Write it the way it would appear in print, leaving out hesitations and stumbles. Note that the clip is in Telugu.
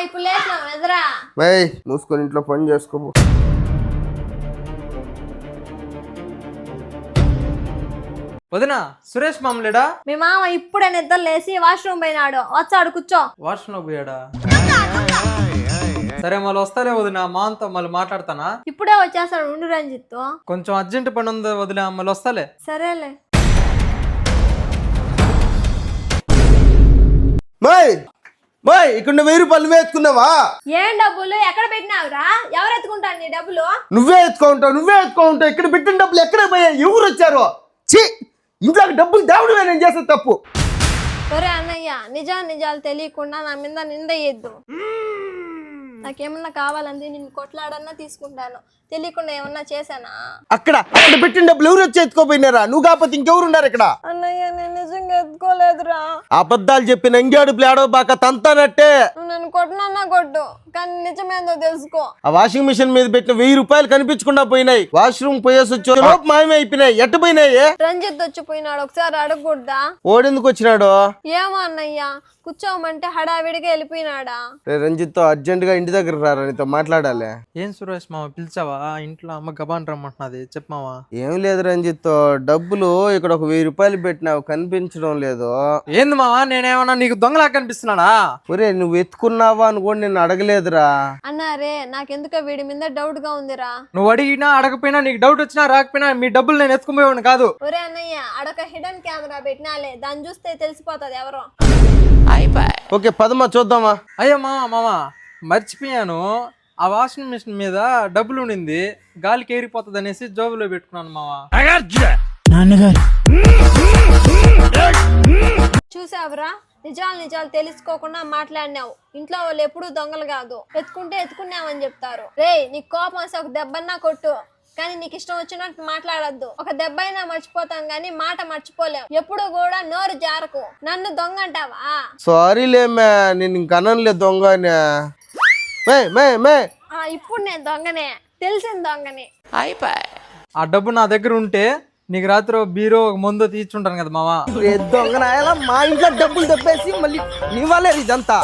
ఇప్పుడు లేచినావు ఎదురా బై మూసుకొని ఇంట్లో పని చేసుకో. వదినా సురేష్ మామలేడా? మీ మామ ఇప్పుడే నిద్ర లేసి వాష్రూమ్ పోయినాడు, వచ్చాడు కూర్చో. వాష్లో పోయాడా? సరే మళ్ళీ వస్తాలే వదినా, మాతో మళ్ళీ మాట్లాడతానా. ఇప్పుడే వచ్చేస్తాడు, ఉండు రంజిత్. కొంచెం అర్జెంట్ పని ఉంది వదినా, మళ్ళీ వస్తాలే. సరేలే. బై బై ఇక్కడ 1000 రూపాయలు నువ్వే ఎత్తుకున్నావా? ఏం డబ్బులు ఎక్కడ పెట్టినావురా? ఎవరు ఎత్తుకుంటారు నీ డబ్బులు? నువ్వే ఎత్తుకుంటావు. ఇక్కడ పెట్టిన డబ్బులు ఎక్కడ పోయాయి? ఎవరు వచ్చారు? ఛీ, ఇంట్లోకి డబ్బులు దేవుడు నేను చేసే తప్పు. ఒరే అన్నయ్య, నిజాలు తెలియకుండా నా మీద నిందయ్యద్దు. నాకేమన్నా కావాలంటే నిన్ను కొట్లాడన్నా తీసుకుంటాను, తెలియకుండా ఏమన్నా చేశానా? అక్కడ పెట్టిన డబ్బులు ఎవరు వచ్చి ఎత్తుకోపోయినారా? నువ్వు కాకపోతే ఇంకెవరు ఉన్నారు ఇక్కడ? అన్నయ్య నేను నిజంగా ఎత్తుకోలేదురా. అబద్ధాలు చెప్పిన ఎంగాడు ప్లాడో బాక తంతానట్టే. నువ్వు నన్ను కొట్టినన్నా కొట్టు, కానీ నిజమేందో తెలుసుకో. ఆ వాషింగ్ మిషన్ మీద పెట్టిన 1000 రూపాయలు కనిపించకుండా పోయినాయి. వాష్రూమ్ పోయేసి వచ్చే లోపు మాయమైపోయినాయి. ఎట్టు పోయినాయి? రంజిత్ వచ్చిపోయినాడు, ఒకసారి అడగకూడదా? ఓడెందుకు వచ్చినాడు? ఏమో అన్నయ్య, కూర్చోమంటే హడావిడిగా వెళ్ళిపోయినాడా. రంజిత్ తో అర్జెంట్ గా ఇంటి దగ్గర రారా, నీతో మాట్లాడాలి. ఏం సురేష్ మామ పిలిచావా? ఇంట్లో అమ్మ గబాన్ రమ్మంటున్నది, చెప్పమావా. ఏం లేదు రంజిత్ తో డబ్బులు ఇక్కడ ఒక 1000 రూపాయలు పెట్టినావు, కనిపించడం లేదు. ఏంది మావా, నేనేమన్నా నీకు దొంగలా కనిపిస్తున్నానా? ఒరే నువ్వు ఎత్తుకున్నావా అని కూడా నేను అడగలేదురా. అన్నారే, నాకెందుకో వీడి మీద డౌట్ గా ఉందిరా. నువ్వు అడిగినా అడగపోయినా, నీకు డౌట్ వచ్చినా రాకపోయినా మీ డబ్బులు నేను ఎత్తుకుపోయేవాడిని కాదు. ఒరే అన్నయ్య, అడొక హిడెన్ కెమెరా పెట్టినాలే, దాన్ని చూస్తే తెలిసిపోతుంది ఎవరో. ఓకే పదమా చూద్దామా. అయ్యో మామ మర్చిపోయాను, ఆ వాషింగ్ మిషన్ మీద డబ్బులు ఉండింది, గాలికి ఏరిపోతుంది అనేసి జోబులో పెట్టుకున్నాను మావా. చూసావురా, నిజాలు తెలుసుకోకుండా మాట్లాడినావు. ఇంట్లో వాళ్ళు ఎప్పుడు దొంగలు కాదు, ఎత్తుకున్నామని చెప్తారు. రేయ్, నీకు కోపం వస్తే ఒక దెబ్బన్నా కొట్టు, కానీ నీకు ఇష్టం వచ్చినట్టు మాట్లాడద్దు. ఒక దెబ్బ అయినా మర్చిపోతాం గానీ మాట మర్చిపోలేవు. ఎప్పుడు కూడా నోరు జారకు. నన్ను దొంగ అంటావా? సారీలేమే, నేను ఇంక అనలేదు దొంగ అని. ఇప్పుడు నేను దొంగనే, తెలిసిన దొంగనే. ఆ డబ్బు నా దగ్గర ఉంటే నీకు రాత్రి బీరో ముందు తీర్చుంటాను కదా మావా. దొంగ నాయాల, మా ఇంట్లో డబ్బులు తప్పేసి మళ్ళీ నీ వాళ్ళే ఇదంతా.